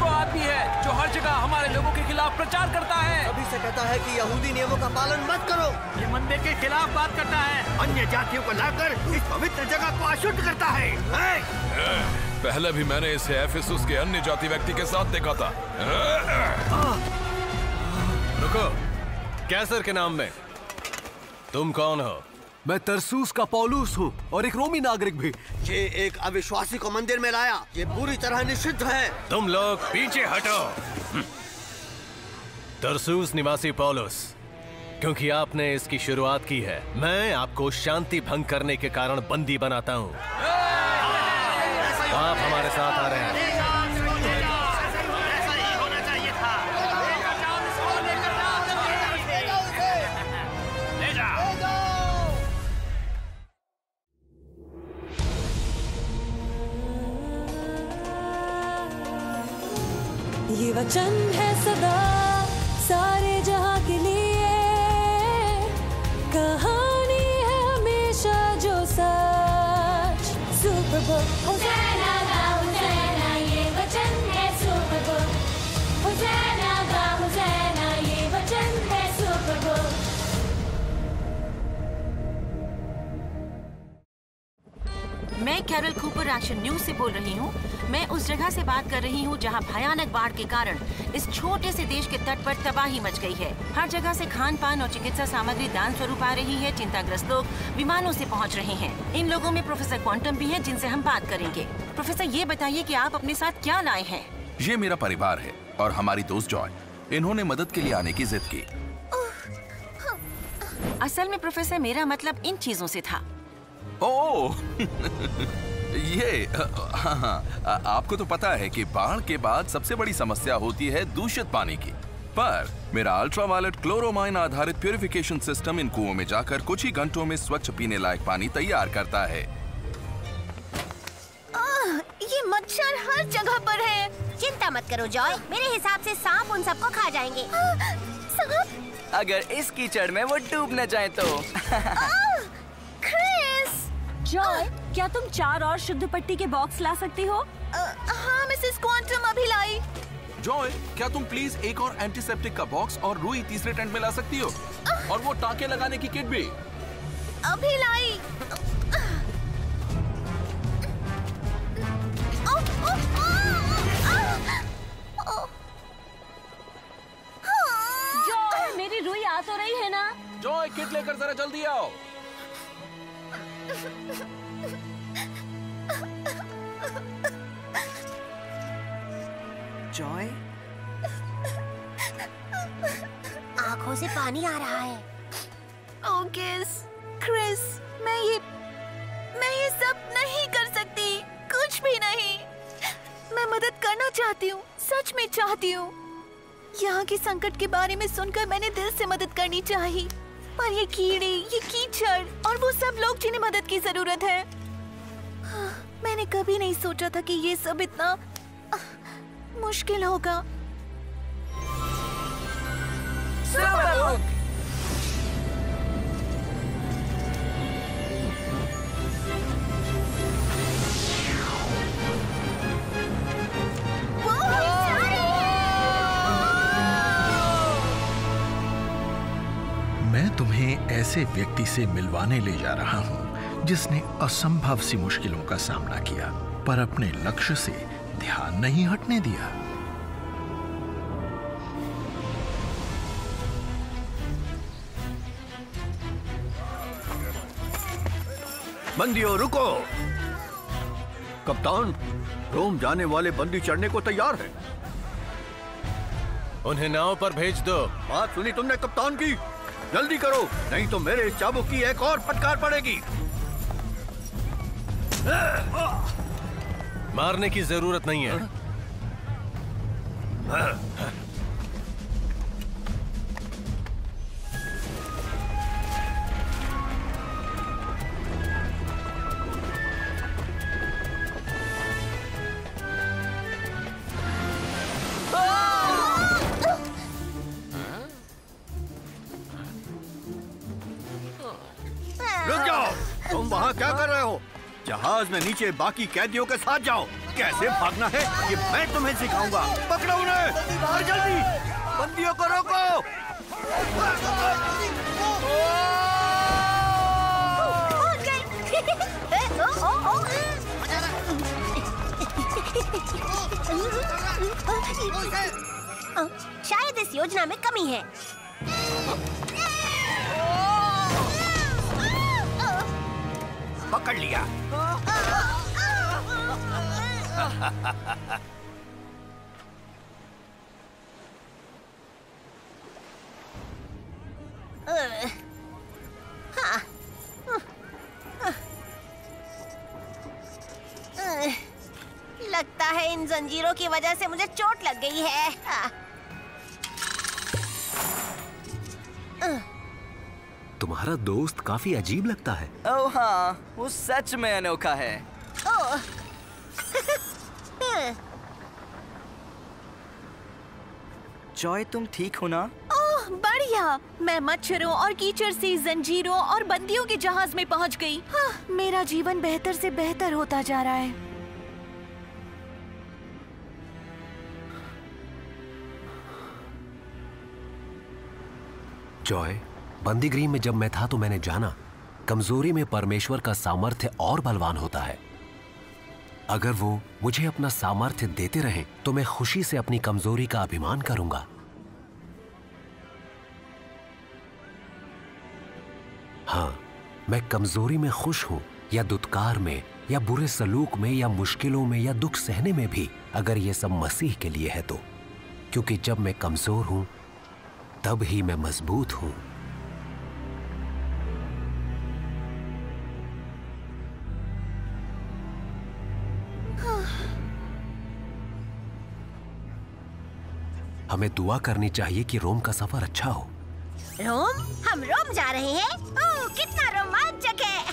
वो आदमी है जो हर जगह हमारे लोगों के खिलाफ प्रचार करता है। अभी से कहता है कि यहूदी नियमों का पालन मत करो। ये मंदिर के खिलाफ बात करता है, अन्य जातियों को लाकर इस पवित्र जगह को अशुद्ध करता है। पहले भी मैंने इसे एफिसुस के अन्य जाति व्यक्ति के साथ देखा था। रुको, कैसर के नाम में तुम कौन हो? मैं तरसूस का पौलुस हूँ और एक रोमी नागरिक भी। ये एक अविश्वासी को मंदिर में लाया, ये पूरी तरह निषिद्ध है। तुम लोग पीछे हटो। तरसूस निवासी पौलुस, क्योंकि आपने इसकी शुरुआत की है, मैं आपको शांति भंग करने के कारण बंदी बनाता हूँ। आप हमारे साथ आ रहे हैं। ये वचन है सदा सारे जहां के लिए, कहानी है हमेशा जो सच। सुपर बुक होज़ाना गा होज़ाना, ये वचन है सुपर बुक। होज़ाना गा होज़ाना, ये वचन है सुपर बुक। मैं कैरल कूपर एक्शन न्यूज से बोल रही हूँ। मैं उस जगह से बात कर रही हूँ जहाँ भयानक बाढ़ के कारण इस छोटे से देश के तट पर तबाही मच गई है। हर जगह से खान पान और चिकित्सा सामग्री दान स्वरूप आ रही है। चिंताग्रस्त लोग विमानों से पहुँच रहे हैं। इन लोगों में प्रोफेसर क्वांटम भी है, जिनसे हम बात करेंगे। प्रोफेसर, ये बताइए कि आप अपने साथ क्या लाए हैं? ये मेरा परिवार है और हमारी दोस्त जॉय। इन्होंने मदद के लिए आने की जिद की। असल में प्रोफेसर, मेरा मतलब इन चीजों से था। ओह ये हाँ, आपको तो पता है कि बाढ़ के बाद सबसे बड़ी समस्या होती है दूषित पानी की। पर मेरा अल्ट्रावायलेट क्लोरोमाइन आधारित प्यूरिफिकेशन सिस्टम इन कुओं में जाकर कुछ ही घंटों में स्वच्छ पीने लायक पानी तैयार करता है। ये मच्छर हर जगह पर है। चिंता मत करो जॉय, मेरे हिसाब से सांप उन सबको खा जाएंगे। सांप? अगर इस कीचड़ में वो डूब न जाए तो। क्रिस! जॉय, क्या तुम 4 और शुद्ध पट्टी के बॉक्स ला सकती हो? हाँ मिसेस क्वांटम, अभी लाई। जॉय, क्या तुम प्लीज एक और एंटीसेप्टिक का बॉक्स और रुई तीसरे टेंट में ला सकती हो? और वो टाँके लगाने की किट भी। अभी लाई। जॉय, मेरी रुई आ तो रही है ना? जॉय, किट लेकर जरा जल्दी आओ। जॉय, आंखों से पानी आ रहा है। ओह क्रिस, मैं ये सब नहीं कर सकती, कुछ भी नहीं। मैं मदद करना चाहती हूँ, सच में चाहती हूँ। यहाँ के संकट के बारे में सुनकर मैंने दिल से मदद करनी चाहिए, पर ये कीड़े, ये कीचड़ और वो सब लोग जिन्हें मदद की जरूरत है। मैंने कभी नहीं सोचा था कि ये सब इतना मुश्किल होगा। मैं तुम्हें ऐसे व्यक्ति से मिलवाने ले जा रहा हूं जिसने असंभव सी मुश्किलों का सामना किया पर अपने लक्ष्य से ध्यान नहीं हटने दिया। बंदियों रुको। कप्तान, रोम जाने वाले बंदी चढ़ने को तैयार है। उन्हें नाव पर भेज दो। बात सुनी तुमने कप्तान की? जल्दी करो, नहीं तो मेरे इस चाबुक की एक और फटकार पड़ेगी। मारने की जरूरत नहीं है। रुक जाओ, तुम वहाँ क्या कर रहे हो? जहाज में नीचे बाकी कैदियों के साथ जाओ। कैसे भागना है ये मैं तुम्हें सिखाऊंगा। पकड़ो उन्हें और जल्दी, बंदियों को रोको। शायद इस योजना में कमी है। पकड़ लिया। लगता है इन जंजीरों की वजह से मुझे चोट लग गई है। तुम्हारा दोस्त काफी अजीब लगता है। ओह हाँ, वो सच में अनोखा है। जॉय, तुम ठीक हो ना? ओह बढ़िया, मैं मच्छरों और कीचड़ से जंजीरों और बंदियों के जहाज में पहुंच गई। हाँ, मेरा जीवन बेहतर से बेहतर होता जा रहा है। जॉय, बंदीगृह में जब मैं था तो मैंने जाना कमजोरी में परमेश्वर का सामर्थ्य और बलवान होता है। अगर वो मुझे अपना सामर्थ्य देते रहें तो मैं खुशी से अपनी कमजोरी का अभिमान करूंगा। हाँ, मैं कमजोरी में खुश हूं या दुत्कार में या बुरे सलूक में या मुश्किलों में या दुख सहने में भी, अगर ये सब मसीह के लिए है तो। क्योंकि जब मैं कमजोर हूं तब ही मैं मजबूत हूं। हमें दुआ करनी चाहिए कि रोम का सफर अच्छा हो। रोम? हम रोम जा रहे हैं? ओह, कितना रोमांचक है।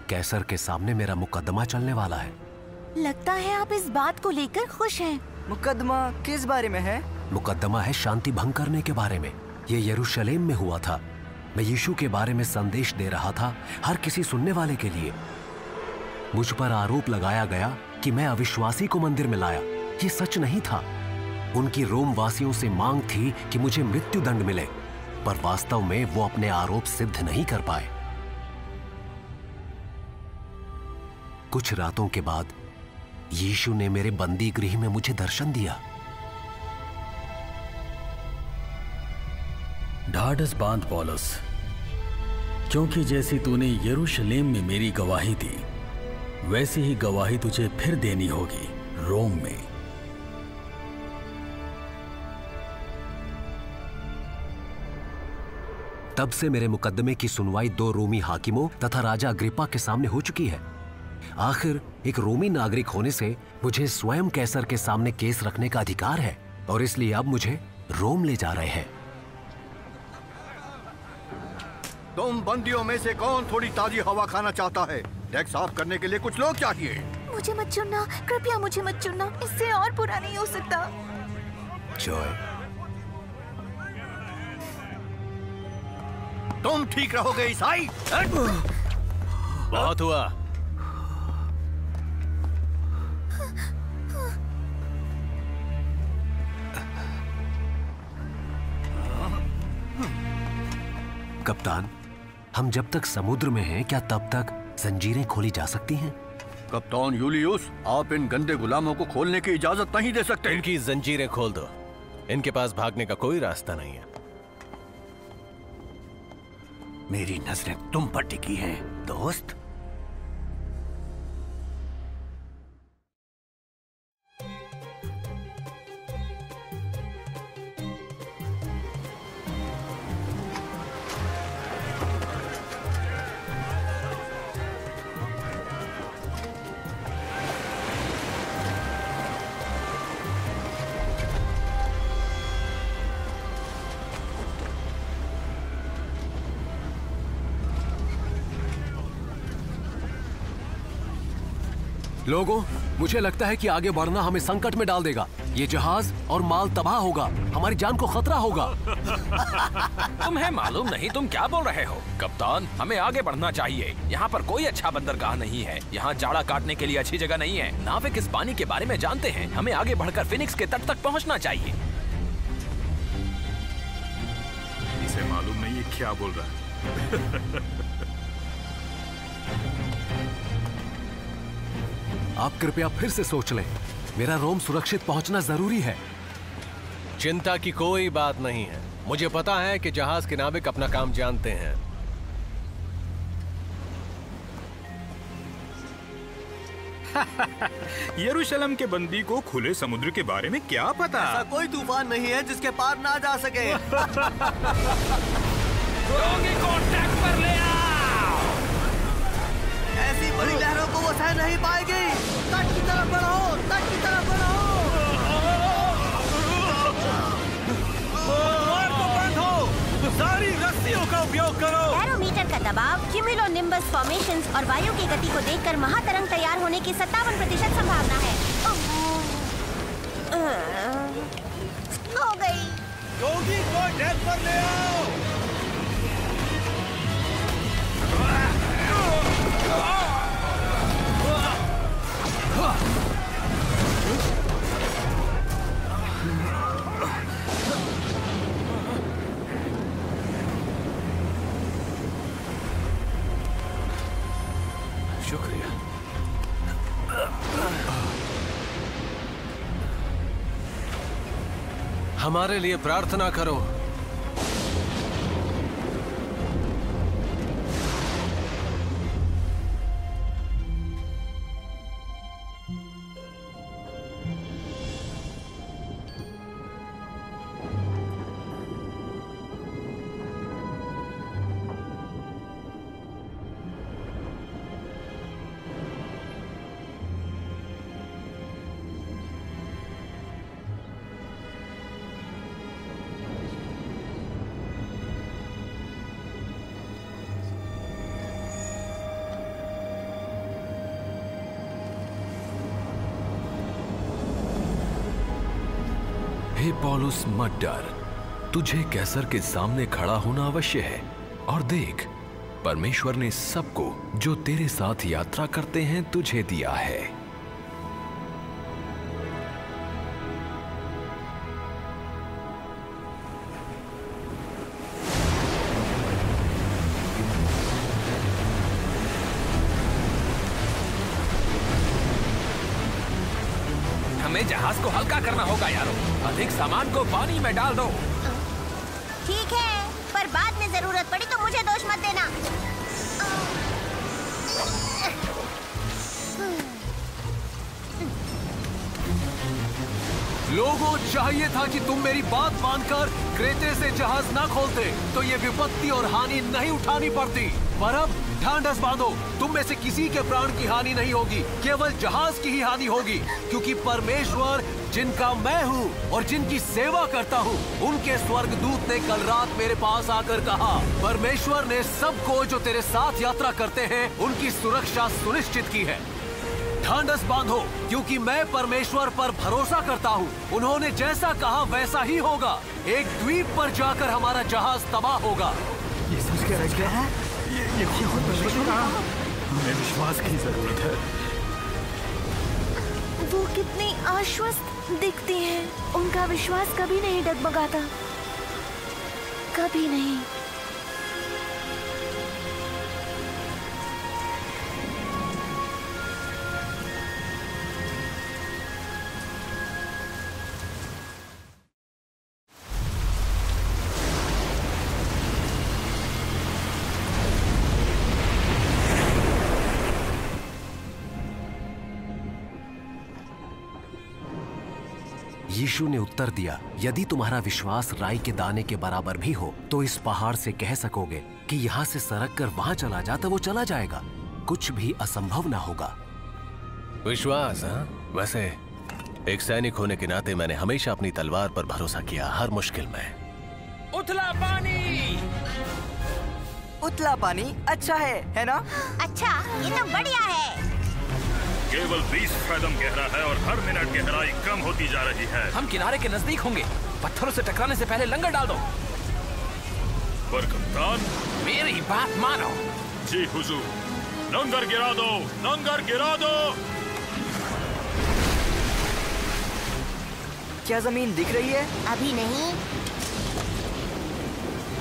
कैसर के सामने मेरा मुकदमा चलने वाला है। लगता है आप इस बात को लेकर खुश हैं। मुकदमा किस बारे में है? मुकदमा है शांति भंग करने के बारे में। ये यरूशलेम में हुआ था। मैं यीशु के बारे में संदेश दे रहा था हर किसी सुनने वाले के लिए। मुझ पर आरोप लगाया गया कि मैं अविश्वासी को मंदिर में लाया। ये सच नहीं था। उनकी रोम वासियों से मांग थी कि मुझे मृत्यु दंड मिले, पर वास्तव में वो अपने आरोप सिद्ध नहीं कर पाए। कुछ रातों के बाद यीशु ने मेरे बंदी गृह में मुझे दर्शन दिया। ढाढ़स बांध पौलुस, क्योंकि जैसी तूने यरूशलेम में मेरी गवाही दी, वैसी ही गवाही तुझे फिर देनी होगी रोम में। तब से मेरे मुकदमे की सुनवाई 2 रोमी हाकिमों तथा राजा अग्रिप्पा के सामने हो चुकी है। आखिर एक रोमी नागरिक होने से मुझे स्वयं कैसर के सामने केस रखने का अधिकार है, और इसलिए अब मुझे रोम ले जा रहे हैं। तुम बंदियों में से कौन थोड़ी ताजी हवा खाना चाहता है? डेक साफ करने के लिए कुछ लोग चाहिए। मुझे मत चुनना, कृपया मुझे मत चुनना। इससे और बुरा नहीं हो सकता। जॉय, तुम ठीक रहोगे ईसाई। बहुत हुआ। कप्तान, हम जब तक समुद्र में हैं, क्या तब तक जंजीरें खोली जा सकती हैं? कप्तान यूलियुस, आप इन गंदे गुलामों को खोलने की इजाजत नहीं दे सकते। इनकी जंजीरें खोल दो। इनके पास भागने का कोई रास्ता नहीं है। मेरी नजरें तुम पर टिकी हैं, दोस्त। लोगों, मुझे लगता है कि आगे बढ़ना हमें संकट में डाल देगा। ये जहाज और माल तबाह होगा, हमारी जान को खतरा होगा। तुम्हें मालूम नहीं तुम क्या बोल रहे हो? कप्तान, हमें आगे बढ़ना चाहिए। यहाँ पर कोई अच्छा बंदरगाह नहीं है। यहाँ जाड़ा काटने के लिए अच्छी जगह नहीं है। नाविक इस पानी के बारे में जानते हैं। हमें आगे बढ़कर फिनिक्स के तट तक पहुँचना चाहिए। इसे मालूम नहीं है क्या बोल रहा है। आप कृपया फिर से सोच लें। मेरा रोम सुरक्षित पहुंचना जरूरी है। चिंता की कोई बात नहीं है। मुझे पता है कि जहाज के नाविक अपना काम जानते हैं। यरूशलेम के बंदी को खुले समुद्र के बारे में क्या पता? ऐसा कोई तूफान नहीं है जिसके पार ना जा सके। डोंगी को टैक पर ले आओ। ऐसी बड़ी लहरों को वो सह नहीं पाएगी। तट की तरफ बढ़ो, तट की तरफ बढ़ो। सारी रस्सियों का उपयोग करो। बैरोमीटर का दबाव, क्यूमुलोनिम्बस फॉर्मेशंस और वायु की गति को देखकर महातरंग तैयार होने की 57% संभावना है। हो गई। डोंगी को डेक पर ले आओ। शुक्रिया। हमारे लिए प्रार्थना करो। हे पौलुस, मत डर। तुझे कैसर के सामने खड़ा होना अवश्य है। और देख, परमेश्वर ने सबको जो तेरे साथ यात्रा करते हैं तुझे दिया है। हमें जहाज को हल्का करना होगा यारो। अधिक सामान को पानी में डाल दो। ठीक है, पर बाद में जरूरत पड़ी तो मुझे दोष मत देना। लोगों, चाहिए था कि तुम मेरी बात मानकर क्रेते से जहाज ना खोलते, तो ये विपत्ति और हानि नहीं उठानी पड़ती। पर अब ढांढस बांधो, तुम में से किसी के प्राण की हानि नहीं होगी, केवल जहाज की ही हानि होगी, क्योंकि परमेश्वर जिनका मैं हूँ और जिनकी सेवा करता हूँ, उनके स्वर्गदूत ने कल रात मेरे पास आकर कहा, परमेश्वर ने सबको जो तेरे साथ यात्रा करते हैं उनकी सुरक्षा सुनिश्चित की है। ढांढस बांधो, क्योंकि मैं परमेश्वर पर भरोसा करता हूँ। उन्होंने जैसा कहा वैसा ही होगा। एक द्वीप पर जाकर हमारा जहाज तबाह होगा। ये सच कह रहे क्या? ये हमें विश्वास की जरूरत है। वो कितनी आश्वस्त दिखती हैं। उनका विश्वास कभी नहीं डगमगाता, कभी नहीं। यीशु ने उत्तर दिया, यदि तुम्हारा विश्वास राई के दाने के बराबर भी हो तो इस पहाड़ से कह सकोगे कि यहाँ से सरक कर वहाँ चला जा, तो वो चला जाएगा। कुछ भी असंभव ना होगा। विश्वास? हाँ? वैसे एक सैनिक होने के नाते मैंने हमेशा अपनी तलवार पर भरोसा किया, हर मुश्किल में। उथला पानी। उथला पानी अच्छा है ना? अच्छा, ये तो बढ़िया है। केवल 20 कदम गहरा है और हर मिनट गहराई कम होती जा रही है। हम किनारे के नजदीक होंगे। पत्थरों से टकराने से पहले लंगर डाल दो। पर कप्तान, मेरी बात मानो। जी हुजूर। लंगर गिरा दो, लंगर गिरा दो। क्या जमीन दिख रही है? अभी नहीं।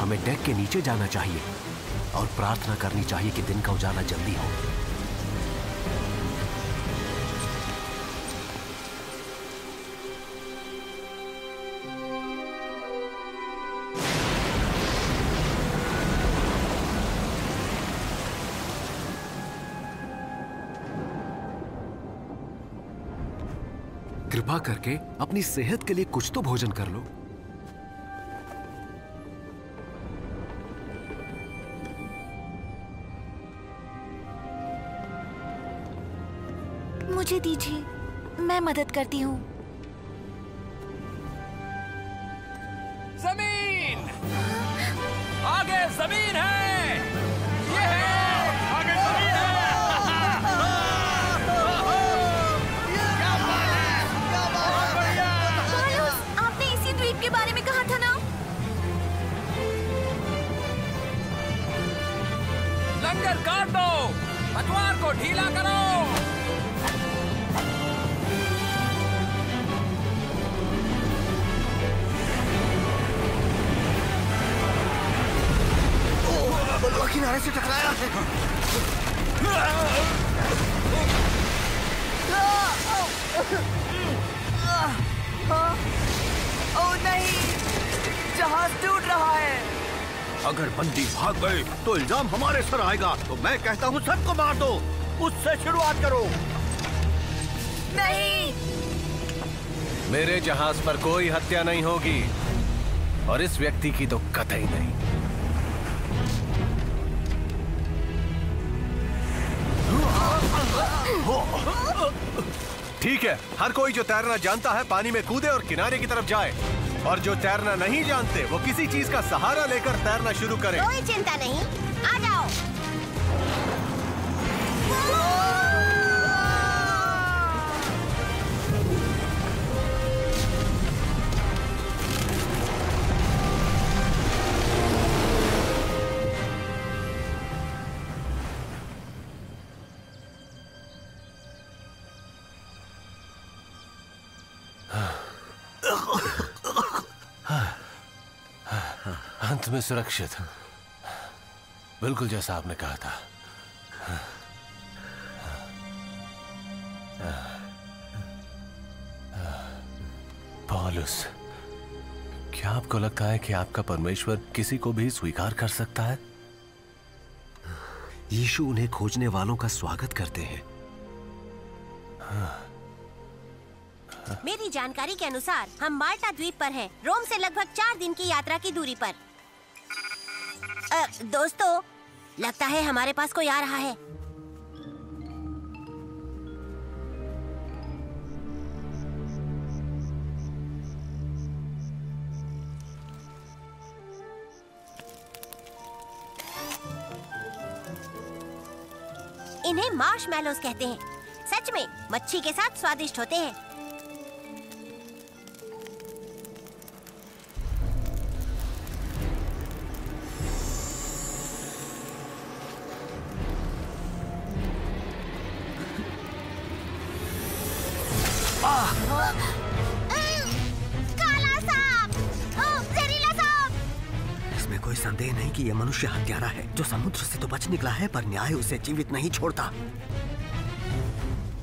हमें डेक के नीचे जाना चाहिए और प्रार्थना करनी चाहिए कि दिन का उजाला जल्दी हो। कृपा करके अपनी सेहत के लिए कुछ तो भोजन कर लो। मुझे दीजिए, मैं मदद करती हूँ। जमीन! आगे जमीन है! ये है! आगे जमीन है! पॉलुस, आपने इसी द्वीप के बारे में कहा था ना? लंगर काट दो! पतवार को ढीला करो! बलुआ किनारे से टकराया है। ओह नहीं, जहाज टूट रहा है। अगर बंदी भाग गए तो इल्जाम हमारे सर आएगा। तो मैं कहता हूँ सबको मार दो। उससे शुरुआत करो। नहीं। मेरे जहाज पर कोई हत्या नहीं होगी और इस व्यक्ति की तो कतई नहीं। ठीक है, हर कोई जो तैरना जानता है पानी में कूदे और किनारे की तरफ जाए, और जो तैरना नहीं जानते वो किसी चीज का सहारा लेकर तैरना शुरू करें। कोई चिंता नहीं, आ जाओ। अंत में सुरक्षित, बिल्कुल जैसा आपने कहा था। पॉलुस, क्या आपको लगता है कि आपका परमेश्वर किसी को भी स्वीकार कर सकता है? यीशु उन्हें खोजने वालों का स्वागत करते हैं। मेरी जानकारी के अनुसार हम माल्टा द्वीप पर हैं, रोम से लगभग 4 दिन की यात्रा की दूरी पर। दोस्तों, लगता है हमारे पास कोई आ रहा है। इन्हें मार्शमैलोज कहते हैं। सच में मच्छी के साथ स्वादिष्ट होते हैं। काला सांप! जहरीला सांप! इसमें कोई संदेह नहीं कि यह मनुष्य हत्यारा है, जो समुद्र से तो बच निकला है, पर न्याय उसे जीवित नहीं छोड़ता।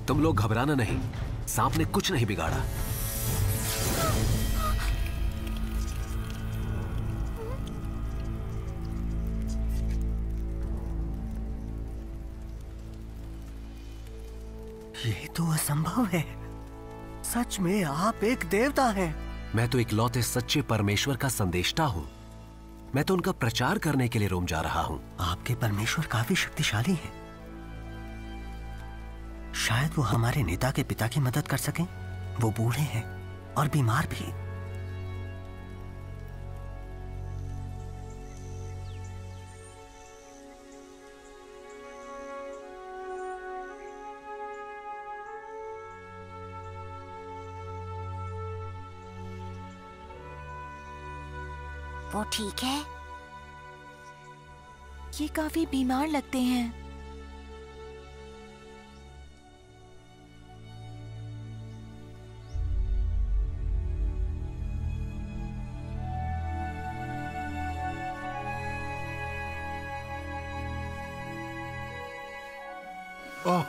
तुम लोग घबराना नहीं, सांप ने कुछ नहीं बिगाड़ा। ये तो असंभव है। सच में आप एक देवता हैं। मैं तो इकलौते सच्चे परमेश्वर का संदेष्टा हूँ। मैं तो उनका प्रचार करने के लिए रोम जा रहा हूँ। आपके परमेश्वर काफी शक्तिशाली हैं। शायद वो हमारे नेता के पिता की मदद कर सकें। वो बूढ़े हैं और बीमार भी। वो ठीक है? ये काफी बीमार लगते हैं। ओह,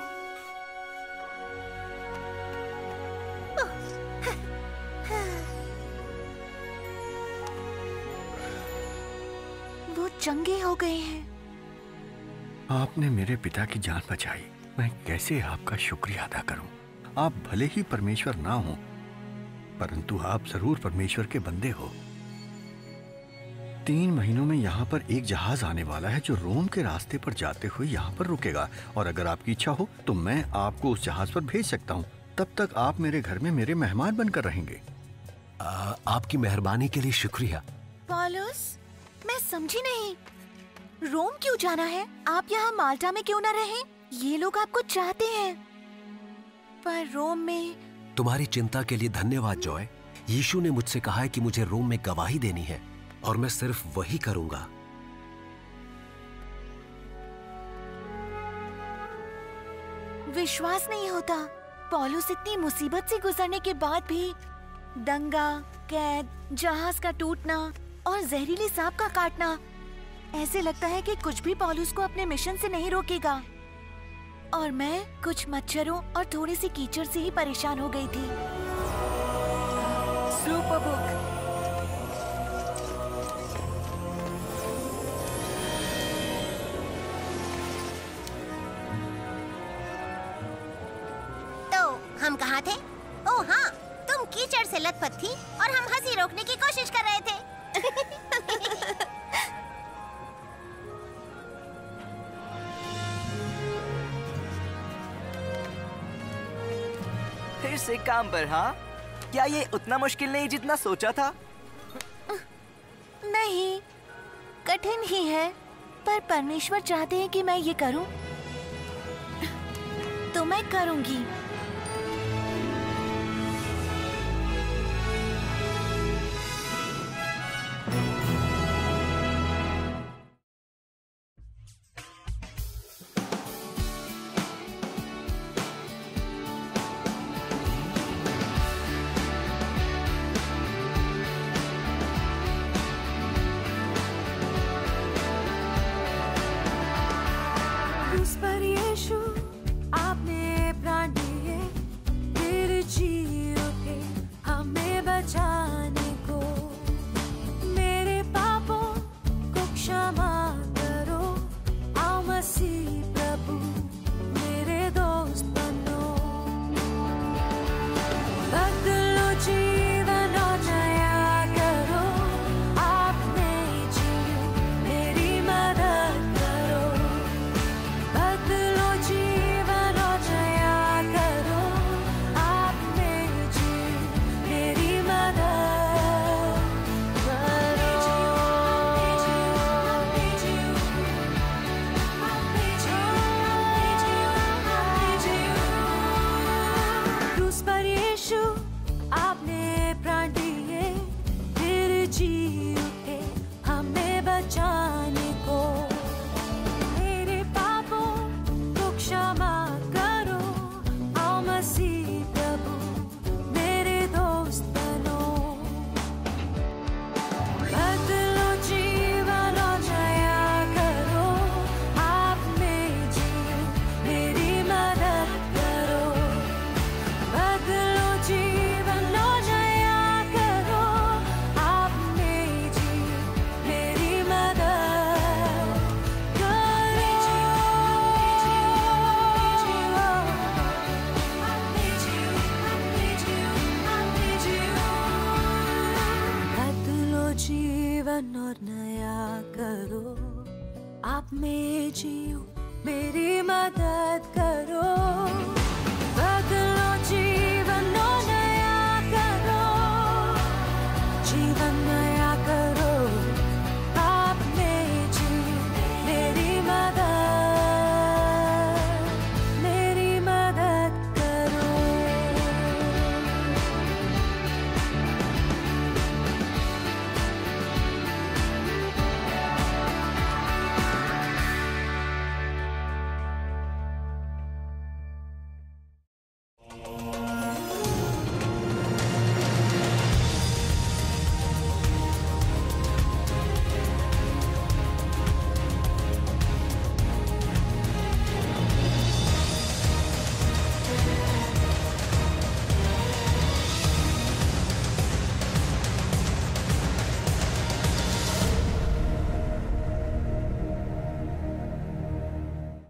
वो चंगे हो गए हैं। आपने मेरे पिता की जान बचाई। मैं कैसे आपका शुक्रिया अदा करूं? आप भले ही परमेश्वर ना हो, परंतु आप जरूर परमेश्वर के बंदे हो। 3 महीनों में यहाँ पर एक जहाज आने वाला है जो रोम के रास्ते पर जाते हुए यहाँ पर रुकेगा, और अगर आपकी इच्छा हो तो मैं आपको उस जहाज पर भेज सकता हूँ। तब तक आप मेरे घर में मेरे मेहमान बनकर रहेंगे। आपकी मेहरबानी के लिए शुक्रिया। पॉलुस, मैं समझी नहीं, रोम क्यों जाना है? आप यहाँ माल्टा में क्यों ना रहें? ये लोग आपको चाहते हैं, पर रोम में। तुम्हारी चिंता के लिए धन्यवाद जॉय। यीशु ने मुझसे कहा है कि मुझे रोम में गवाही देनी है, और मैं सिर्फ वही करूंगा। विश्वास नहीं होता, पॉलुस इतनी मुसीबत से गुजरने के बाद भी दंगा, कैद, जहाज का टूटना और जहरीली सांप का काटना, ऐसे लगता है कि कुछ भी पॉलुस को अपने मिशन से नहीं रोकेगा। और मैं कुछ मच्छरों और थोड़ी सी कीचड़ से ही परेशान हो गई थी। Super book. तो हम कहाँ थे? ओह हाँ, तुम कीचड़ से लथपथ थी और हम हंसी रोकने की कोशिश कर रहे थे। फिर से काम पर। हाँ, क्या ये उतना मुश्किल नहीं जितना सोचा था? नहीं, कठिन ही है, पर परमेश्वर चाहते हैं कि मैं ये करूं, तो मैं करूंगी। आप में जियो, मेरी मदद करो।